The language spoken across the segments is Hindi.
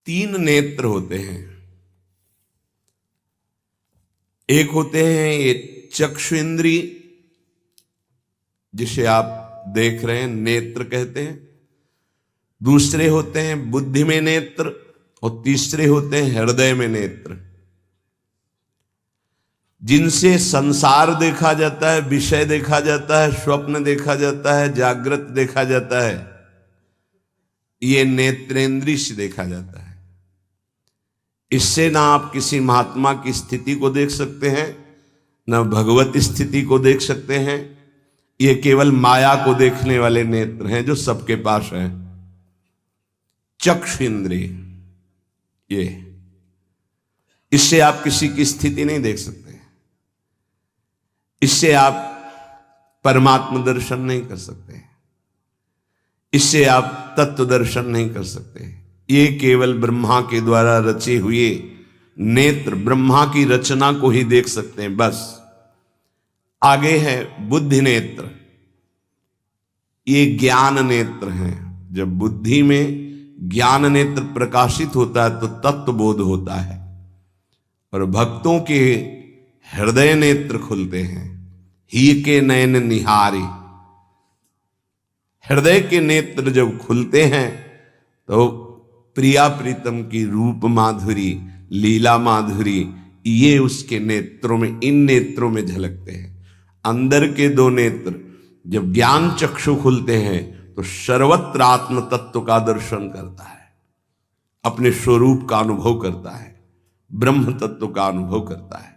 तीन नेत्र होते हैं। एक होते हैं ये चक्षु इंद्रिय, जिसे आप देख रहे हैं, नेत्र कहते हैं। दूसरे होते हैं बुद्धि में नेत्र, और तीसरे होते हैं हृदय में नेत्र, जिनसे संसार देखा जाता है, विषय देखा जाता है, स्वप्न देखा जाता है, जागृत देखा जाता है। ये नेत्रेंद्रिय से देखा जाता है। इससे ना आप किसी महात्मा की स्थिति को देख सकते हैं, ना भगवत स्थिति को देख सकते हैं। ये केवल माया को देखने वाले नेत्र हैं जो सबके पास हैं। चक्षु इंद्रिय, ये इससे आप किसी की स्थिति नहीं देख सकते, इससे आप परमात्मा दर्शन नहीं कर सकते, इससे आप तत्व दर्शन नहीं कर सकते। ये केवल ब्रह्मा के द्वारा रचे हुए नेत्र, ब्रह्मा की रचना को ही देख सकते हैं, बस। आगे है बुद्धि नेत्र। ये ज्ञान नेत्र हैं। जब बुद्धि में ज्ञान नेत्र प्रकाशित होता है तो तत्व बोध होता है, और भक्तों के हृदय नेत्र खुलते हैं। ही के नयन निहारे, हृदय के नेत्र जब खुलते हैं तो प्रिया प्रीतम की रूप माधुरी, लीला माधुरी, ये उसके नेत्रों में, इन नेत्रों में झलकते हैं। अंदर के दो नेत्र जब ज्ञान चक्षु खुलते हैं तो सर्वत्र आत्म तत्व का दर्शन करता है, अपने स्वरूप का अनुभव करता है, ब्रह्म तत्व का अनुभव करता है।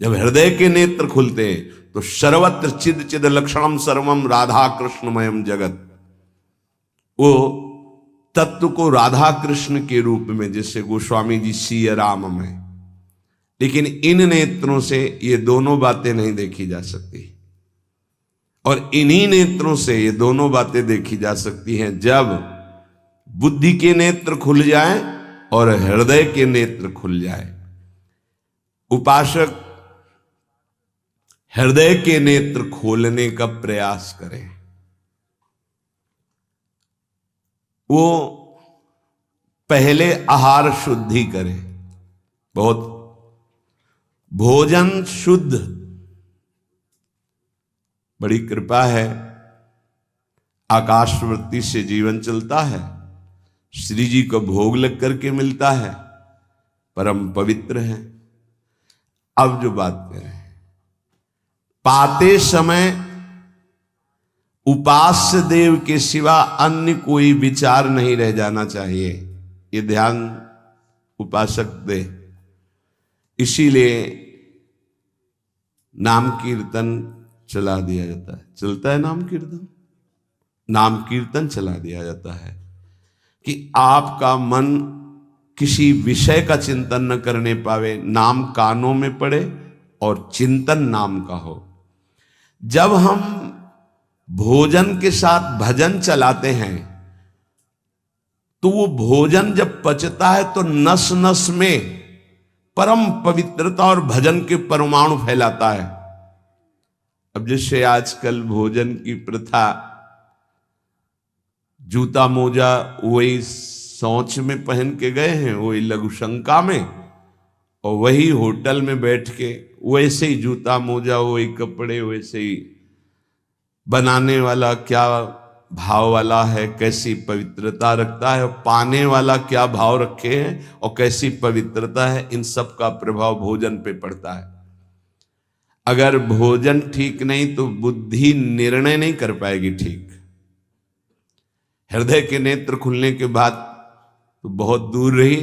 जब हृदय के नेत्र खुलते हैं तो सर्वत्र चिद चिद लक्षणम सर्वम राधा कृष्णमयम जगत, वो तत्व को राधा कृष्ण के रूप में, जैसे गोस्वामी जी सिया राम में। लेकिन इन नेत्रों से ये दोनों बातें नहीं देखी जा सकती, और इन्हीं नेत्रों से ये दोनों बातें देखी जा सकती हैं जब बुद्धि के नेत्र खुल जाए और हृदय के नेत्र खुल जाए। उपासक हृदय के नेत्र खोलने का प्रयास करें। वो पहले आहार शुद्धि करें, बहुत भोजन शुद्ध। बड़ी कृपा है, आकाशवृत्ति से जीवन चलता है, श्री जी को भोग लग करके मिलता है, परम पवित्र है। अब जो बात करें, पाते समय उपास्य देव के सिवा अन्य कोई विचार नहीं रह जाना चाहिए। ये ध्यान उपासक दे। इसीलिए नाम कीर्तन चला दिया जाता है। चलता है नाम कीर्तन, नाम कीर्तन चला दिया जाता है कि आपका मन किसी विषय का चिंतन न करने पावे, नाम कानों में पड़े और चिंतन नाम का हो। जब हम भोजन के साथ भजन चलाते हैं तो वो भोजन जब पचता है तो नस नस में परम पवित्रता और भजन के परमाणु फैलाता है। अब जैसे आजकल भोजन की प्रथा, जूता मोजा वही शौच में पहन के गए हैं, वही लघुशंका में, और वही होटल में बैठ के वैसे ही जूता मोजा, वही कपड़े, वैसे ही बनाने वाला क्या भाव वाला है, कैसी पवित्रता रखता है, पाने वाला क्या भाव रखे हैं और कैसी पवित्रता है, इन सब का प्रभाव भोजन पे पड़ता है। अगर भोजन ठीक नहीं तो बुद्धि निर्णय नहीं कर पाएगी ठीक। हृदय के नेत्र खुलने के बाद तो बहुत दूर रही,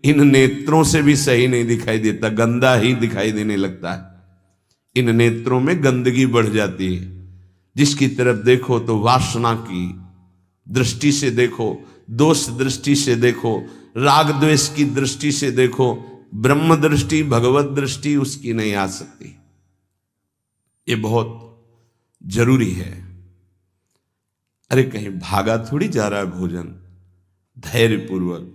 इन नेत्रों से भी सही नहीं दिखाई देता, गंदा ही दिखाई देने लगता है। इन नेत्रों में गंदगी बढ़ जाती है। जिसकी तरफ देखो तो वासना की दृष्टि से देखो, दोष दृष्टि से देखो, राग द्वेष की दृष्टि से देखो, ब्रह्म दृष्टि, भगवत दृष्टि उसकी नहीं आ सकती। ये बहुत जरूरी है। अरे कहीं भागा थोड़ी जा रहा है भोजन, धैर्य पूर्वक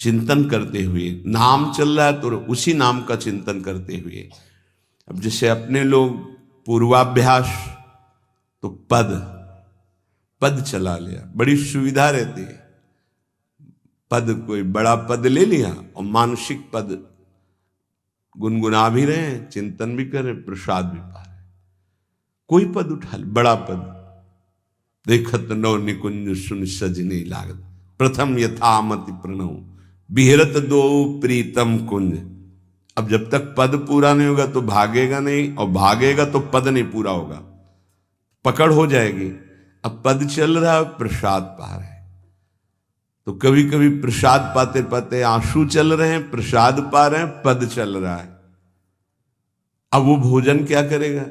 चिंतन करते हुए, नाम चल रहा है तो उसी नाम का चिंतन करते हुए। अब जैसे अपने लोग पूर्वाभ्यास तो पद चला लिया, बड़ी सुविधा रहती है। पद कोई बड़ा पद ले लिया और मानसिक पद गुनगुना भी रहे हैं, चिंतन भी कर रहे, प्रसाद भी पा रहे। कोई पद उठा ले, बड़ा पद, देखत नौ निकुंज सुन सजनी लागत, प्रथम यथामति प्रणव बिहरत दो प्रीतम कुंज। अब जब तक पद पूरा नहीं होगा तो भागेगा नहीं, और भागेगा तो पद नहीं पूरा होगा, पकड़ हो जाएगी। अब पद चल रहा है, प्रसाद पा रहे हैं, तो कभी कभी प्रसाद पाते पाते आंसू चल रहे हैं, प्रसाद पा रहे हैं, पद चल रहा है। अब वो भोजन क्या करेगा?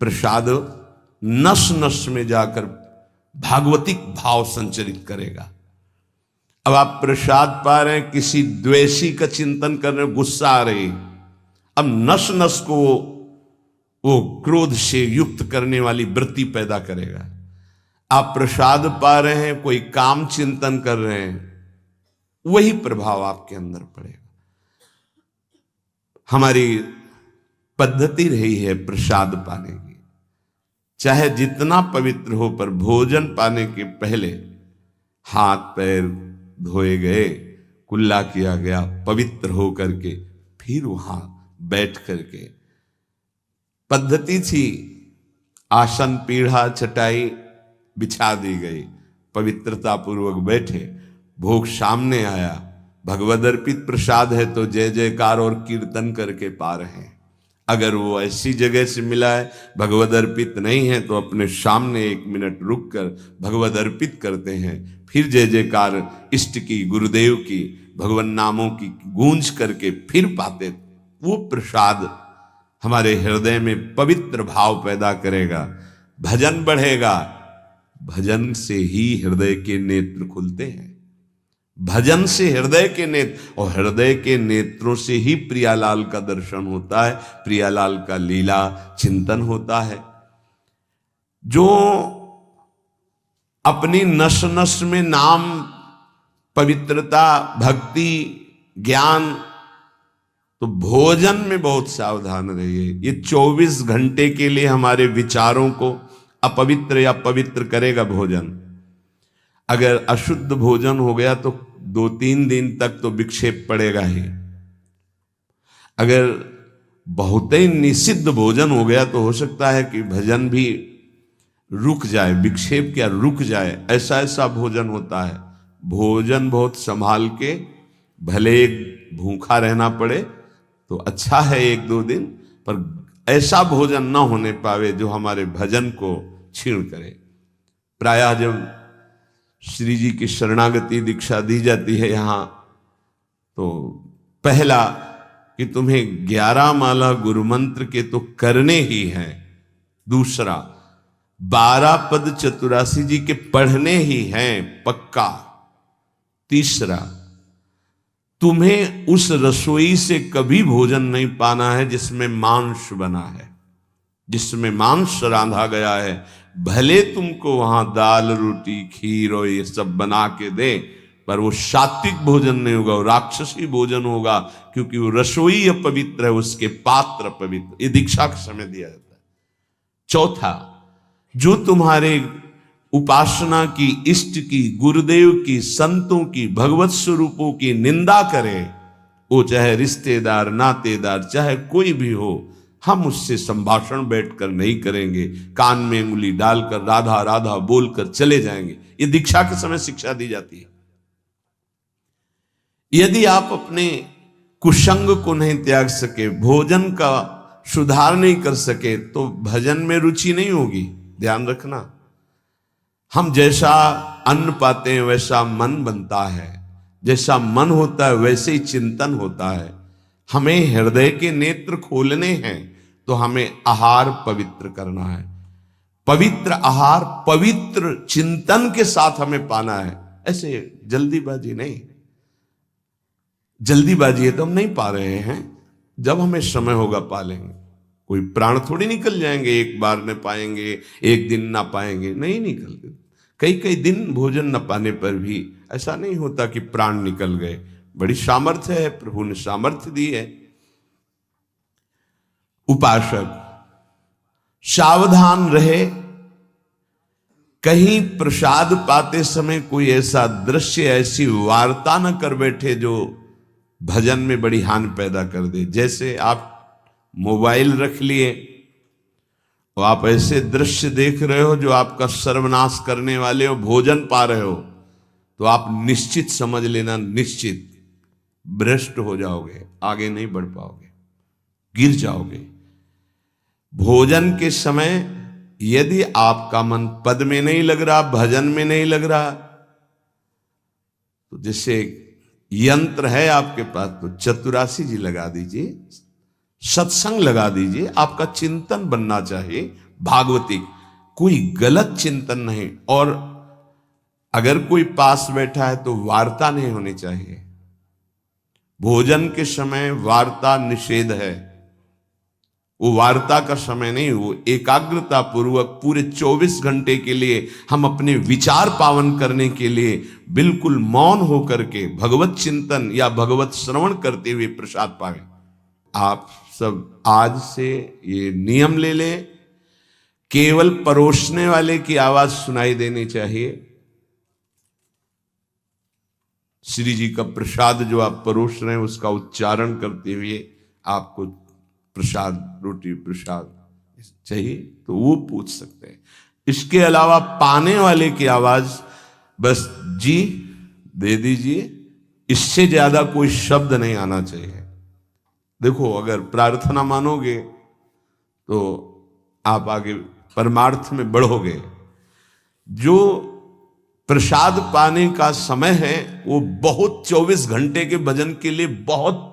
प्रसाद नस नस में जाकर भागवतिक भाव संचरित करेगा। अब आप प्रसाद पा रहे हैं, किसी द्वेषी का चिंतन कर रहे हैं, गुस्सा आ रही, अब नस नस को वो क्रोध से युक्त करने वाली वृत्ति पैदा करेगा। आप प्रसाद पा रहे हैं, कोई काम चिंतन कर रहे हैं, वही प्रभाव आपके अंदर पड़ेगा। हमारी पद्धति रही है प्रसाद पाने की, चाहे जितना पवित्र हो, पर भोजन पाने के पहले हाथ पैर धोए गए, कुल्ला किया गया, पवित्र हो करके फिर वहां बैठ करके, पद्धति थी आसन पीढ़ा चटाई बिछा दी गई, पवित्रता पूर्वक बैठे, भोग सामने आया, भगवद अर्पित प्रसाद है तो जय जयकार और कीर्तन करके पा रहे हैं। अगर वो ऐसी जगह से मिला है, भगवद अर्पित नहीं है, तो अपने सामने 1 मिनट रुक कर भगवद अर्पित करते हैं, फिर जय जयकार इष्ट की, गुरुदेव की, भगवान नामों की गूंज करके फिर पाते। वो प्रसाद हमारे हृदय में पवित्र भाव पैदा करेगा, भजन बढ़ेगा। भजन से ही हृदय के नेत्र खुलते हैं, भजन से हृदय के नेत्र, और हृदय के नेत्रों से ही प्रियालाल का दर्शन होता है, प्रियालाल का लीला चिंतन होता है। जो अपनी नस नस में नाम, पवित्रता, भक्ति, ज्ञान, तो भोजन में बहुत सावधान रहिए। ये 24 घंटे के लिए हमारे विचारों को अपवित्र या पवित्र करेगा भोजन। अगर अशुद्ध भोजन हो गया तो 2-3 दिन तक तो विक्षेप पड़ेगा ही। अगर बहुत ही निषिद्ध भोजन हो गया तो हो सकता है कि भजन भी रुक जाए, विक्षेप क्या रुक जाए, ऐसा ऐसा भोजन होता है। भोजन बहुत संभाल के, भले भूखा रहना पड़े तो अच्छा है 1-2 दिन, पर ऐसा भोजन ना होने पावे जो हमारे भजन को छीण करे। प्रायः जब श्री जी की शरणागति दीक्षा दी जाती है यहाँ, तो पहला कि तुम्हें 11 माला गुरु मंत्र के तो करने ही हैं, दूसरा 12 पद चतुरासी जी के पढ़ने ही हैं पक्का, तीसरा तुम्हें उस रसोई से कभी भोजन नहीं पाना है जिसमें मांस बना है, जिसमें मांस रांधा गया है। भले तुमको वहां दाल रोटी खीर और ये सब बना के दे, पर वो सात्विक भोजन नहीं होगा, वो राक्षसी भोजन होगा, क्योंकि वो रसोई अपवित्र है, उसके पात्र पवित्र। ये दीक्षा के समय दिया जाता है। चौथा, जो तुम्हारे उपासना की, इष्ट की, गुरुदेव की, संतों की, भगवत स्वरूपों की निंदा करे, वो चाहे रिश्तेदार, नातेदार, चाहे कोई भी हो, हम उससे संभाषण बैठकर नहीं करेंगे, कान में उंगली डालकर राधा राधा बोलकर चले जाएंगे। ये दीक्षा के समय शिक्षा दी जाती है। यदि आप अपने कुसंग को नहीं त्याग सके, भोजन का सुधार नहीं कर सके, तो भजन में रुचि नहीं होगी। ध्यान रखना, हम जैसा अन्न पाते हैं वैसा मन बनता है, जैसा मन होता है वैसे ही चिंतन होता है। हमें हृदय के नेत्र खोलने हैं तो हमें आहार पवित्र करना है, पवित्र आहार पवित्र चिंतन के साथ हमें पाना है। ऐसे जल्दीबाजी नहीं, जल्दीबाजी है तो हम नहीं पा रहे हैं, जब हमें समय होगा पा लेंगे। कोई प्राण थोड़ी निकल जाएंगे, एक बार न पाएंगे, एक दिन ना पाएंगे, नहीं निकलते। कई कई दिन भोजन न पाने पर भी ऐसा नहीं होता कि प्राण निकल गए। बड़ी सामर्थ्य है, प्रभु ने सामर्थ्य दी है। उपासक सावधान रहे कहीं प्रसाद पाते समय कोई ऐसा दृश्य, ऐसी वार्ता न कर बैठे जो भजन में बड़ी हानि पैदा कर दे। जैसे आप मोबाइल रख लिए और आप ऐसे दृश्य देख रहे हो जो आपका सर्वनाश करने वाले हो, भोजन पा रहे हो, तो आप निश्चित समझ लेना, निश्चित भ्रष्ट हो जाओगे, आगे नहीं बढ़ पाओगे, गिर जाओगे। भोजन के समय यदि आपका मन पद में नहीं लग रहा, भजन में नहीं लग रहा, तो जैसे यंत्र है आपके पास, तो चतुरासी जी लगा दीजिए, सत्संग लगा दीजिए। आपका चिंतन बनना चाहिए भागवती, कोई गलत चिंतन नहीं। और अगर कोई पास बैठा है तो वार्ता नहीं होनी चाहिए। भोजन के समय वार्ता निषेध है, वो वार्ता का समय नहीं, वो एकाग्रता पूर्वक पूरे 24 घंटे के लिए हम अपने विचार पावन करने के लिए बिल्कुल मौन होकर के भगवत चिंतन या भगवत श्रवण करते हुए प्रसाद पावे। आप सब आज से ये नियम ले लें, केवल परोसने वाले की आवाज सुनाई देनी चाहिए। श्री जी का प्रसाद जो आप परोस रहे हैं उसका उच्चारण करते हुए आपको प्रसाद, रोटी प्रसाद चाहिए तो वो पूछ सकते हैं। इसके अलावा पाने वाले की आवाज बस जी दे दीजिए, इससे ज्यादा कोई शब्द नहीं आना चाहिए। देखो, अगर प्रार्थना मानोगे तो आप आगे परमार्थ में बढ़ोगे। जो प्रसाद पाने का समय है वो बहुत 24 घंटे के भजन के लिए बहुत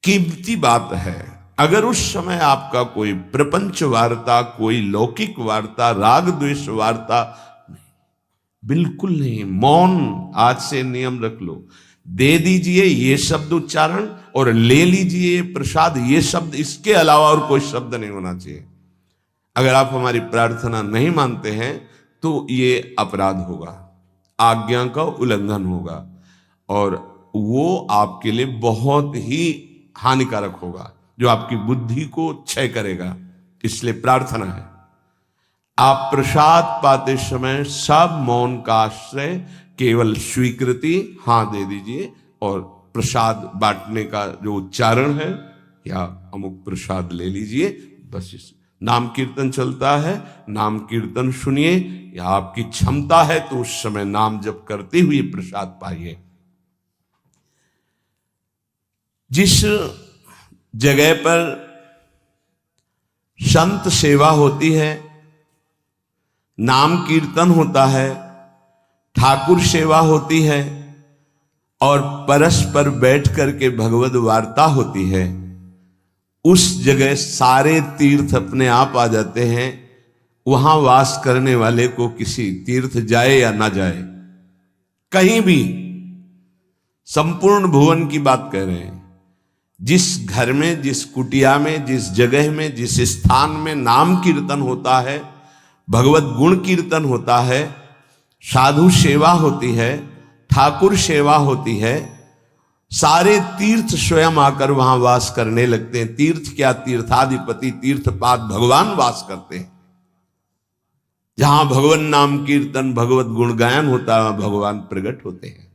कीमती बात है। अगर उस समय आपका कोई प्रपंच वार्ता, कोई लौकिक वार्ता, राग द्वेष वार्ता, बिल्कुल नहीं, मौन आज से नियम रख लो। दे दीजिए ये शब्द उच्चारण और ले लीजिए प्रसाद ये शब्द, इसके अलावा और कोई शब्द नहीं होना चाहिए। अगर आप हमारी प्रार्थना नहीं मानते हैं तो ये अपराध होगा, आज्ञा का उल्लंघन होगा और वो आपके लिए बहुत ही हानिकारक होगा, जो आपकी बुद्धि को क्षय करेगा। इसलिए प्रार्थना है, आप प्रसाद पाते समय सब मौन का आश्रय, केवल स्वीकृति हां दे दीजिए और प्रसाद बांटने का जो उच्चारण है या अमुक प्रसाद ले लीजिए। बस इस नाम कीर्तन चलता है, नाम कीर्तन सुनिए, या आपकी क्षमता है तो उस समय नाम जप करते हुए प्रसाद पाइए। जिस जगह पर संत सेवा होती है, नाम कीर्तन होता है, ठाकुर सेवा होती है और परस्पर बैठ करके भगवद वार्ता होती है, उस जगह सारे तीर्थ अपने आप आ जाते हैं। वहां वास करने वाले को किसी तीर्थ जाए या ना जाए, कहीं भी, संपूर्ण भुवन की बात कह रहे हैं, जिस घर में, जिस कुटिया में, जिस जगह में, जिस स्थान में नाम कीर्तन होता है, भगवत गुण कीर्तन होता है, साधु सेवा होती है, ठाकुर सेवा होती है, सारे तीर्थ स्वयं आकर वहां वास करने लगते हैं। तीर्थ क्या, तीर्थाधिपति तीर्थपाद भगवान वास करते हैं। जहां भगवान नाम कीर्तन, भगवत गुण गायन होता है, भगवान प्रकट होते हैं।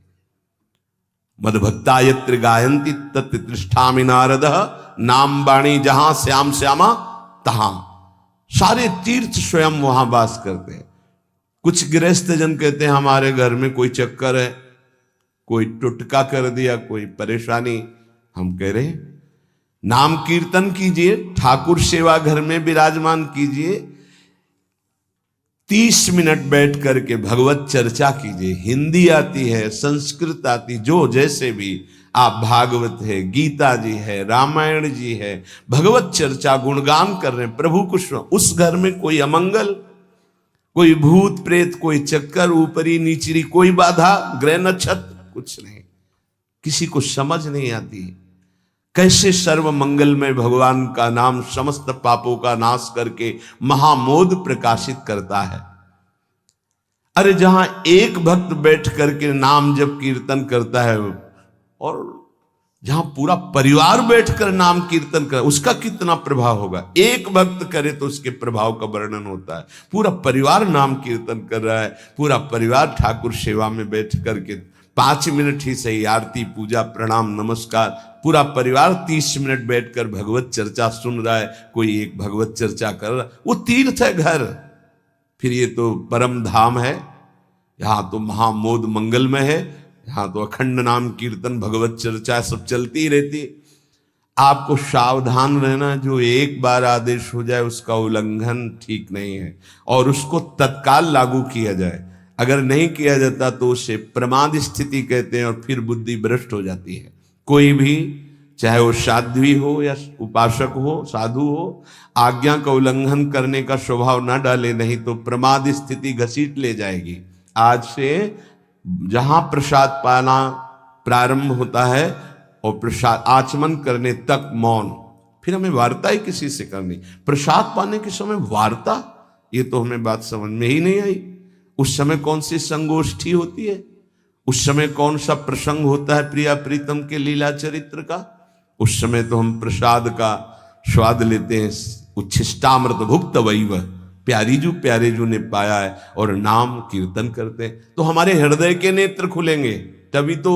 मदभक्ता यत्र गायन्ति तत्र तिष्ठामि नारदः, नाम वाणी जहां श्याम श्यामा तहां। सारे तीर्थ स्वयं वहां वास करते हैं। कुछ गृहस्थ जन कहते हैं हमारे घर में कोई चक्कर है, कोई टुटका कर दिया, कोई परेशानी। हम कह रहे हैं नाम कीर्तन कीजिए, ठाकुर सेवा घर में विराजमान कीजिए, 30 मिनट बैठ करके भगवत चर्चा कीजिए। हिंदी आती है, संस्कृत आती, जो जैसे भी आप, भागवत है, गीता जी है, रामायण जी है, भगवत चर्चा गुणगान कर रहे हैं प्रभु को। उस घर में कोई अमंगल, कोई भूत प्रेत, कोई चक्कर, ऊपरी नीचरी कोई बाधा, ग्रह नक्षत्र कुछ नहीं, किसी को समझ नहीं आती कैसे सर्व मंगलमय भगवान का नाम समस्त पापों का नाश करके महामोद प्रकाशित करता है। अरे जहां एक भक्त बैठ करके नाम जब कीर्तन करता है और जहां पूरा परिवार बैठकर नाम कीर्तन करे, उसका कितना प्रभाव होगा। एक भक्त करे तो उसके प्रभाव का वर्णन होता है। पूरा परिवार नाम कीर्तन कर रहा है, पूरा परिवार ठाकुर सेवा में बैठ करके 5 मिनट ही सही, आरती पूजा प्रणाम नमस्कार, पूरा परिवार 30 मिनट बैठकर भगवत चर्चा सुन रहा है, कोई एक भगवत चर्चा कर रहा है, वो तीर्थ है घर। फिर ये तो परम धाम है, यहां तो महामोद मंगलमय है, यहां तो अखंड नाम कीर्तन भगवत चर्चा सब चलती ही रहती। आपको सावधान रहना, जो एक बार आदेश हो जाए उसका उल्लंघन ठीक नहीं है, और उसको तत्काल लागू किया जाए। अगर नहीं किया जाता तो उसे प्रमाद स्थिति कहते हैं, और फिर बुद्धि भ्रष्ट हो जाती है। कोई भी, चाहे वो साध्वी हो या उपासक हो, साधु हो, आज्ञा का उल्लंघन करने का स्वभाव ना डाले, नहीं तो प्रमाद स्थिति घसीट ले जाएगी। आज से जहां प्रसाद पाना प्रारंभ होता है और प्रसाद आचमन करने तक मौन, फिर हमें वार्ता ही किसी से करनी। प्रसाद पाने के समय वार्ता, ये तो हमें बात समझ में ही नहीं आई। उस समय कौन सी संगोष्ठी होती है, उस समय कौन सा प्रसंग होता है प्रिया प्रीतम के लीला चरित्र का। उस समय तो हम प्रसाद का स्वाद लेते हैं, उच्छिष्टामृत भुक्त वैव, प्यारे जू ने पाया है, और नाम कीर्तन करते हैं। तो हमारे हृदय के नेत्र खुलेंगे, तभी तो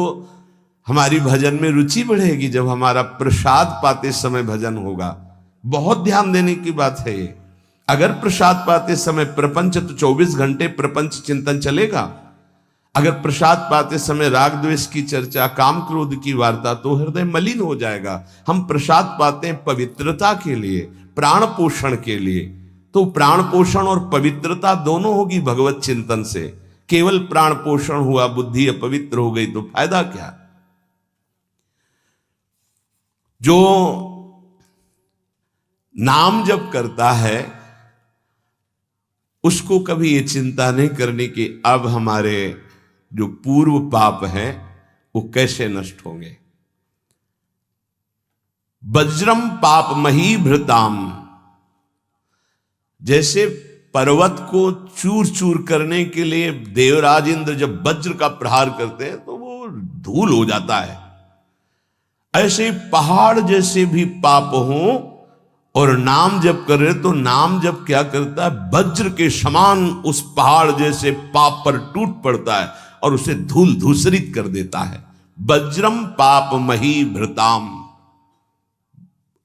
हमारी भजन में रुचि बढ़ेगी, जब हमारा प्रसाद पाते समय भजन होगा। बहुत ध्यान देने की बात है ये। अगर प्रसाद पाते समय प्रपंच, तो 24 घंटे प्रपंच चिंतन चलेगा। अगर प्रसाद पाते समय राग द्वेष की चर्चा, काम क्रोध की वार्ता, तो हृदय मलिन हो जाएगा। हम प्रसाद पाते हैं पवित्रता के लिए, प्राण पोषण के लिए, तो प्राण पोषण और पवित्रता दोनों होगी भगवत चिंतन से। केवल प्राण पोषण हुआ, बुद्धि अपवित्र हो गई, तो फायदा क्या। जो नाम जप करता है उसको कभी ये चिंता नहीं करनी कि अब हमारे जो पूर्व पाप हैं वो कैसे नष्ट होंगे। वज्रम पाप मही भृताम, जैसे पर्वत को चूर चूर करने के लिए देवराज इंद्र जब वज्र का प्रहार करते हैं तो वो धूल हो जाता है, ऐसे पहाड़ जैसे भी पाप हों और नाम जप कर रहे तो नाम जप क्या करता है, वज्र के समान उस पहाड़ जैसे पाप पर टूट पड़ता है और उसे धूल धूसरित कर देता है। वज्रम पाप मही भृताम,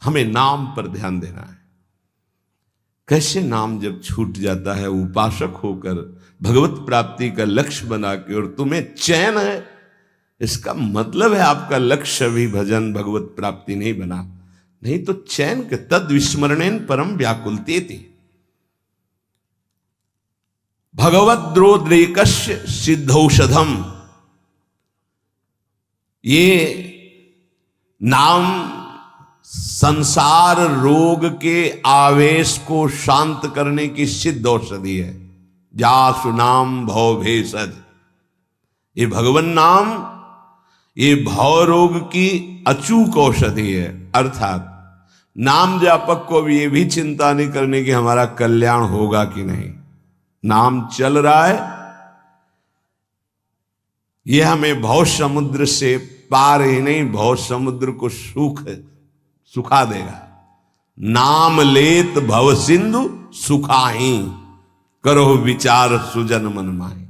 हमें नाम पर ध्यान देना है। कैसे नाम जब छूट जाता है उपासक होकर भगवत प्राप्ति का लक्ष्य बना के, और तुम्हें चैन है, इसका मतलब है आपका लक्ष्य भी भजन भगवत प्राप्ति नहीं बना, नहीं तो चैन के तद विस्मरणेन परम व्याकुलते थे। भगवद्रोद्रेकस्य सिद्धौषधम, ये नाम संसार रोग के आवेश को शांत करने की सिद्ध औषधि है। जासु नाम भव भेषज, ये भगवान नाम ये भव रोग की अचूक औषधि है। अर्थात नाम जापक को भी ये भी चिंता नहीं करने की हमारा कल्याण होगा कि नहीं, नाम चल रहा है, ये हमें भव समुद्र से पार ही नहीं, भव समुद्र को सुखा देगा। नाम लेत भव सिंधु सुखाही, करो विचार सुजन मन माही।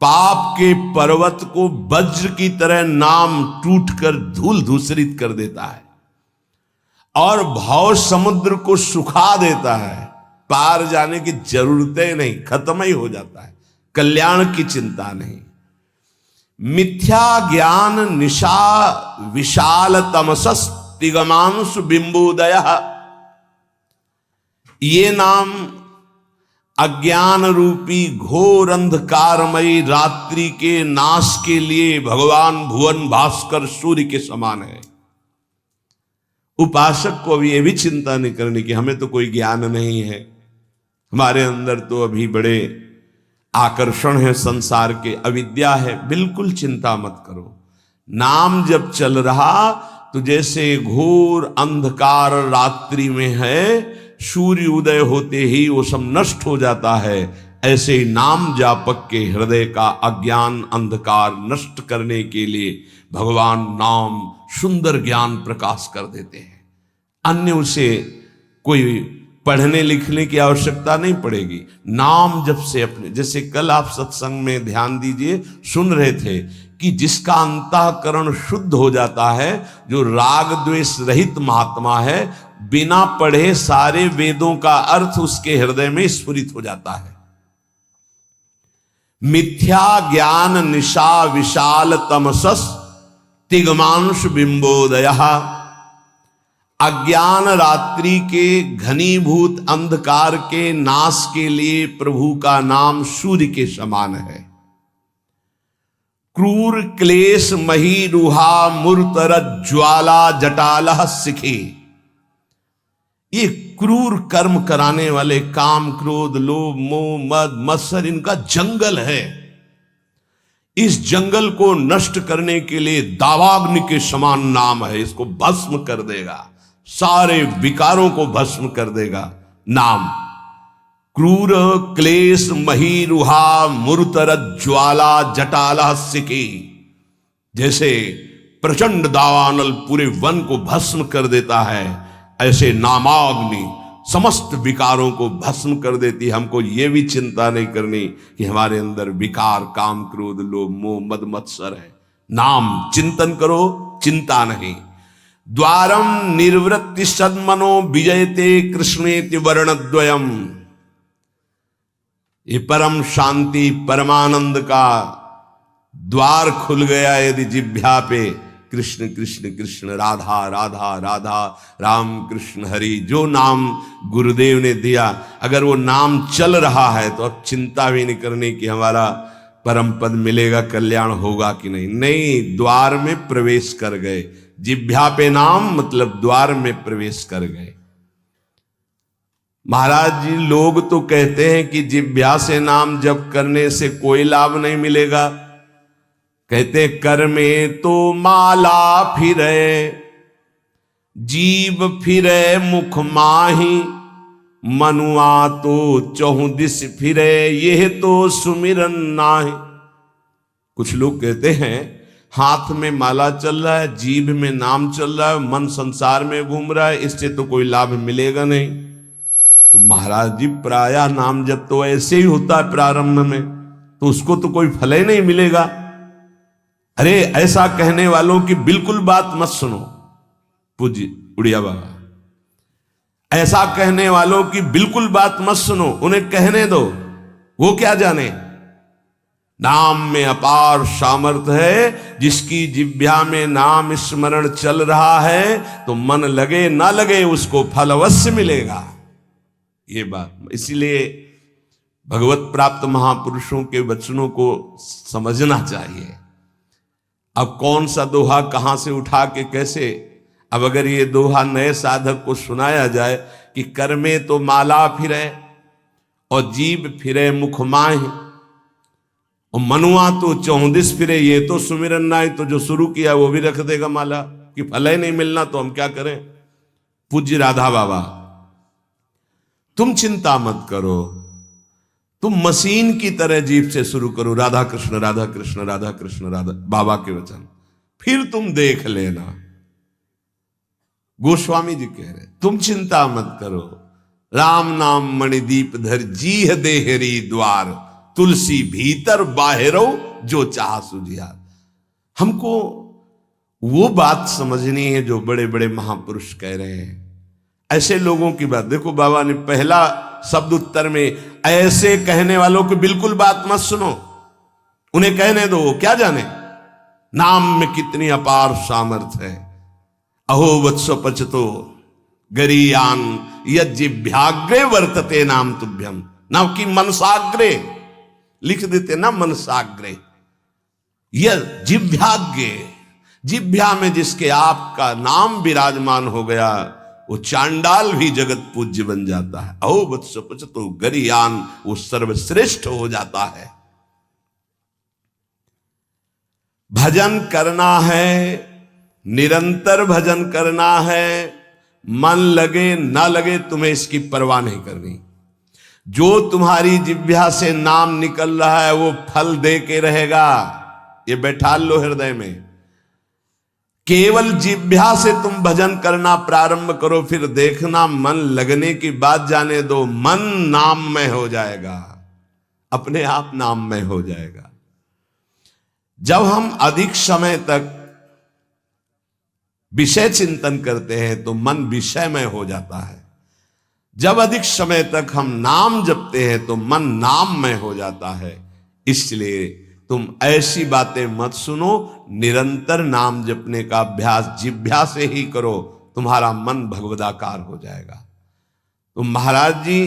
पाप के पर्वत को वज्र की तरह नाम टूटकर धूल धूसरित कर देता है और भव समुद्र को सुखा देता है। पार जाने की जरूरतें नहीं, खत्म ही हो जाता है, कल्याण की चिंता नहीं। मिथ्या ज्ञान निशा विशाल तमसस् तिगमांशु बिंबोदय, ये नाम अज्ञान रूपी घोर अंधकारमयी रात्रि के नाश के लिए भगवान भुवन भास्कर सूर्य के समान है। उपासक को अभी ये भी चिंता नहीं करनी कि हमें तो कोई ज्ञान नहीं है, हमारे अंदर तो अभी बड़े आकर्षण है संसार के, अविद्या है। बिल्कुल चिंता मत करो, नाम जब चल रहा तो जैसे घोर अंधकार रात्रि में है, सूर्य उदय होते ही वो सब नष्ट हो जाता है, ऐसे ही नाम जापक के हृदय का अज्ञान अंधकार नष्ट करने के लिए भगवान नाम सुंदर ज्ञान प्रकाश कर देते हैं। अन्य उसे कोई पढ़ने लिखने की आवश्यकता नहीं पड़ेगी। नाम जब से अपने, जैसे कल आप सत्संग में ध्यान दीजिए, सुन रहे थे कि जिसका अंतःकरण शुद्ध हो जाता है, जो राग द्वेष रहित महात्मा है, बिना पढ़े सारे वेदों का अर्थ उसके हृदय में स्फुरित हो जाता है। मिथ्या ज्ञान निशा विशाल तमसस तिग्मांश बिंबोदयः। अज्ञान रात्रि के घनीभूत अंधकार के नाश के लिए प्रभु का नाम सूर्य के समान है। क्रूर क्लेश मही रुहा मूर्तर ज्वाला जटालह सिखे। ये क्रूर कर्म कराने वाले, काम क्रोध लोभ मोह मद मत्सर, इनका जंगल है। इस जंगल को नष्ट करने के लिए दावाग्नि के समान नाम है। इसको भस्म कर देगा, सारे विकारों को भस्म कर देगा नाम। क्रूर क्लेश मही रुहा मूर्तर ज्वाला जटाला सिकी। जैसे प्रचंड दावानल पूरे वन को भस्म कर देता है, ऐसे नामाग्नि समस्त विकारों को भस्म कर देती। हमको ये भी चिंता नहीं करनी कि हमारे अंदर विकार काम क्रोध लोभ मोह मद मत्सर है। नाम चिंतन करो, चिंता नहीं। द्वारम निर्वृत्ति सन्मनो विजयते कृष्णेति वर्णद्वयम। ये परम शांति परमानंद का द्वार खुल गया यदि जिह्वा पे कृष्ण कृष्ण कृष्ण राधा राधा राधा राम कृष्ण हरि, जो नाम गुरुदेव ने दिया, अगर वो नाम चल रहा है तो अब चिंता भी नहीं करनी कि हमारा परम पद मिलेगा, कल्याण होगा कि नहीं। नहीं, द्वार में प्रवेश कर गए। जिह्वा पे नाम मतलब द्वार में प्रवेश कर गए। महाराज जी, लोग तो कहते हैं कि जिह्वा से नाम जप करने से कोई लाभ नहीं मिलेगा। कहते कर में तो माला फिरे जीव फिरे मुख माही, मनुआ तो चहुदिस फिरे यह तो सुमिरन नाही। कुछ लोग कहते हैं हाथ में माला चल रहा है, जीभ में नाम चल रहा है, मन संसार में घूम रहा है, इससे तो कोई लाभ मिलेगा नहीं। तो महाराज जी, प्रायः नाम जब तो ऐसे ही होता है प्रारंभ में, तो उसको तो कोई फल ही नहीं मिलेगा। अरे ऐसा कहने वालों की बिल्कुल बात मत सुनो। पूज्य उड़िया बाबा, ऐसा कहने वालों की बिल्कुल बात मत सुनो, उन्हें कहने दो। वो क्या जाने, नाम में अपार सामर्थ्य है। जिसकी जिह्वा में नाम स्मरण चल रहा है तो मन लगे ना लगे उसको फल अवश्य मिलेगा। ये बात, इसीलिए भगवत प्राप्त महापुरुषों के वचनों को समझना चाहिए। अब कौन सा दोहा कहां से उठा के कैसे, अब अगर ये दोहा नए साधक को सुनाया जाए कि कर में तो माला फिरे और जीभ फिरे मुख माही और मनुआ तो चौदिस फिरे ये तो सुमिरन नाई, तो जो शुरू किया वो भी रख देगा माला कि फल ही नहीं मिलना तो हम क्या करें। पूज्य राधा बाबा, तुम चिंता मत करो, तुम मशीन की तरह जीभ से शुरू करो राधा कृष्ण राधा कृष्ण राधा कृष्ण राधा, बाबा के वचन, फिर तुम देख लेना। गोस्वामी जी कह रहे तुम चिंता मत करो। राम नाम मणिदीप धर जीह देहरी द्वार, तुलसी भीतर बाहरो जो चाह सुझियार। हमको वो बात समझनी है जो बड़े बड़े महापुरुष कह रहे हैं। ऐसे लोगों की बात देखो, बाबा ने पहला शब्द उत्तर में ऐसे कहने वालों की बिल्कुल बात मत सुनो, उन्हें कहने दो, क्या जाने नाम में कितनी अपार सामर्थ्य है। अहो वत्सो पचतो गरीयान यज्जिभ्याग्रे वर्तते नाम तुभ्यम, ना कि मनसाग्रे लिख देते ना, मनसाग्रे यह जिभ्याग्रे, जिभ्या में जिसके आपका नाम विराजमान हो गया वो चांडाल भी जगत पूज्य बन जाता है। अहो वत्सो पचतो गरीयान, वो सर्वश्रेष्ठ हो जाता है। भजन करना है, निरंतर भजन करना है, मन लगे ना लगे तुम्हें इसकी परवाह नहीं करनी। जो तुम्हारी जिह्वा से नाम निकल रहा है वो फल दे के रहेगा, ये बैठा लो हृदय में। केवल जिह्वा से तुम भजन करना प्रारंभ करो, फिर देखना मन लगने की बात जाने दो, मन नाममय हो जाएगा, अपने आप नाममय हो जाएगा। जब हम अधिक समय तक विषय चिंतन करते हैं तो मन विषयमय हो जाता है। जब अधिक समय तक हम नाम जपते हैं तो मन नाममय हो जाता है। इसलिए तुम ऐसी बातें मत सुनो, निरंतर नाम जपने का अभ्यास जिह्वा से ही करो, तुम्हारा मन भगवदाकार हो जाएगा। तो महाराज जी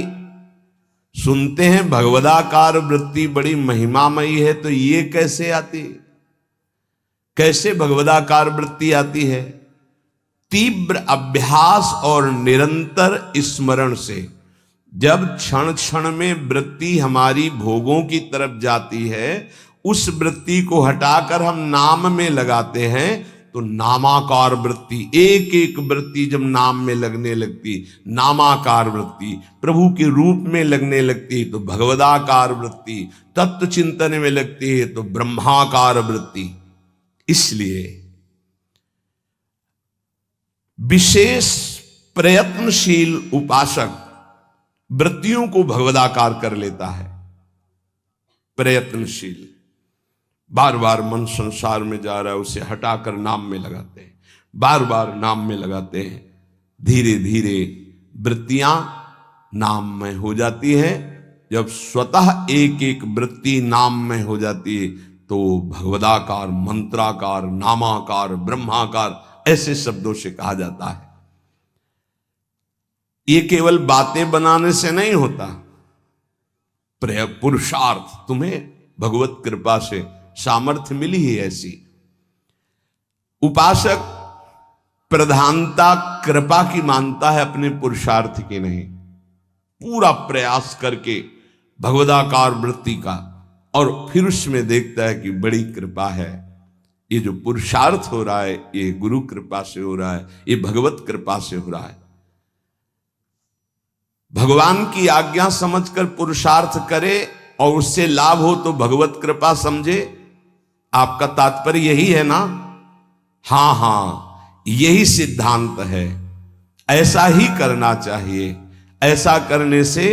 सुनते हैं भगवदाकार वृत्ति बड़ी महिमामयी है, तो ये कैसे आती, कैसे भगवदाकार वृत्ति आती है? तीव्र अभ्यास और निरंतर स्मरण से। जब क्षण क्षण में वृत्ति हमारी भोगों की तरफ जाती है, उस वृत्ति को हटाकर हम नाम में लगाते हैं तो नामाकार वृत्ति, एक एक वृत्ति जब नाम में लगने लगती, नामाकार वृत्ति प्रभु के रूप में लगने लगती तो भगवदाकार वृत्ति, तत्व चिंतन में लगती है तो ब्रह्माकार वृत्ति। इसलिए विशेष प्रयत्नशील उपासक वृत्तियों को भगवदाकार कर लेता है। प्रयत्नशील, बार बार मन संसार में जा रहा है, उसे हटाकर नाम में लगाते हैं, बार बार नाम में लगाते हैं, धीरे धीरे वृत्तियां नाम में हो जाती है। जब स्वतः एक एक वृत्ति नाम में हो जाती है तो भगवदाकार, मंत्राकार, नामाकार, ब्रह्माकार ऐसे शब्दों से कहा जाता है। ये केवल बातें बनाने से नहीं होता, पुरुषार्थ, तुम्हें भगवत कृपा से सामर्थ्य मिली है ऐसी। उपासक प्रधानता कृपा की मानता है, अपने पुरुषार्थ की नहीं। पूरा प्रयास करके भगवदाकार वृत्ति का, और फिर उसमें देखता है कि बड़ी कृपा है। ये जो पुरुषार्थ हो रहा है ये गुरु कृपा से हो रहा है, ये भगवत कृपा से हो रहा है। भगवान की आज्ञा समझकर पुरुषार्थ करे और उससे लाभ हो तो भगवत कृपा समझे। आपका तात्पर्य यही है ना? हाँ हाँ, यही सिद्धांत है। ऐसा ही करना चाहिए। ऐसा करने से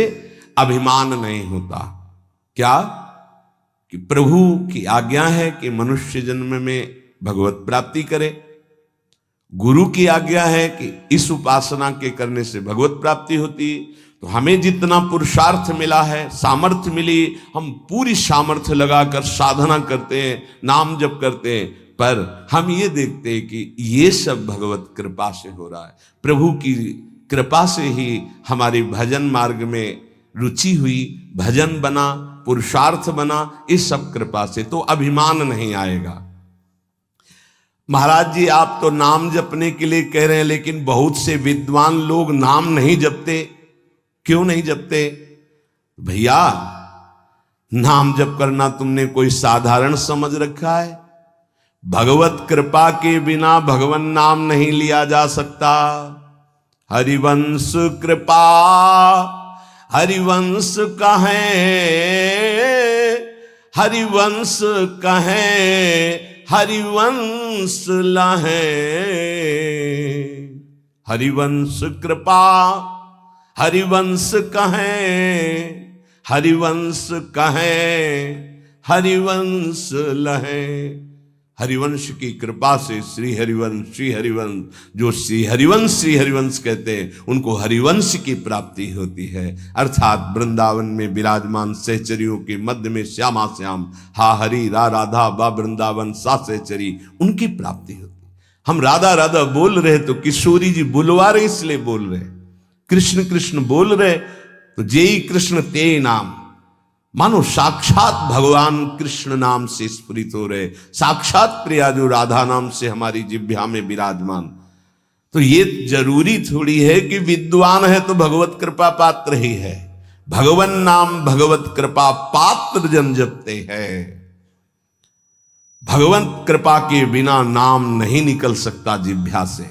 अभिमान नहीं होता। क्या कि प्रभु की आज्ञा है कि मनुष्य जन्म में भगवत प्राप्ति करे, गुरु की आज्ञा है कि इस उपासना के करने से भगवत प्राप्ति होती। तो हमें जितना पुरुषार्थ मिला है, सामर्थ्य मिली, हम पूरी सामर्थ्य लगाकर साधना करते हैं, नाम जप करते हैं, पर हम ये देखते हैं कि ये सब भगवत कृपा से हो रहा है। प्रभु की कृपा से ही हमारे भजन मार्ग में रुचि हुई, भजन बना, पुरुषार्थ बना, इस सब कृपा से। तो अभिमान नहीं आएगा। महाराज जी आप तो नाम जपने के लिए कह रहे हैं, लेकिन बहुत से विद्वान लोग नाम नहीं जपते। क्यों नहीं जपते? भैया नाम जप करना तुमने कोई साधारण समझ रखा है? भगवत कृपा के बिना भगवान नाम नहीं लिया जा सकता। हरिवंश कृपा, हरिवंश कहें, हरिवंश कहें, हरिवंश लहें। हरिवंश कृपा, हरिवंश कहें, हरिवंश कहें, हरिवंश लहें। हरिवंश की कृपा से श्री हरिवंश, श्री हरिवंश, जो श्री हरिवंश कहते हैं उनको हरिवंश की प्राप्ति होती है। अर्थात वृंदावन में विराजमान सहचरियों के मध्य में श्यामा श्याम, हा हरि रा राधा बा वृंदावन सा सहचरी, उनकी प्राप्ति होती। हम राधा राधा बोल रहे तो किशोरी जी बुलवा रहे, इसलिए बोल रहे। कृष्ण कृष्ण बोल रहे तो जेई कृष्ण ते नाम, मानो साक्षात भगवान कृष्ण नाम से स्फुरित हो रहे, साक्षात प्रिया जो राधा नाम से हमारी जिह्वा में विराजमान। तो ये जरूरी थोड़ी है कि विद्वान है तो भगवत कृपा पात्र ही है। भगवन नाम भगवत कृपा पात्र जन जपते हैं। भगवत कृपा के बिना नाम नहीं निकल सकता जिह्वा से।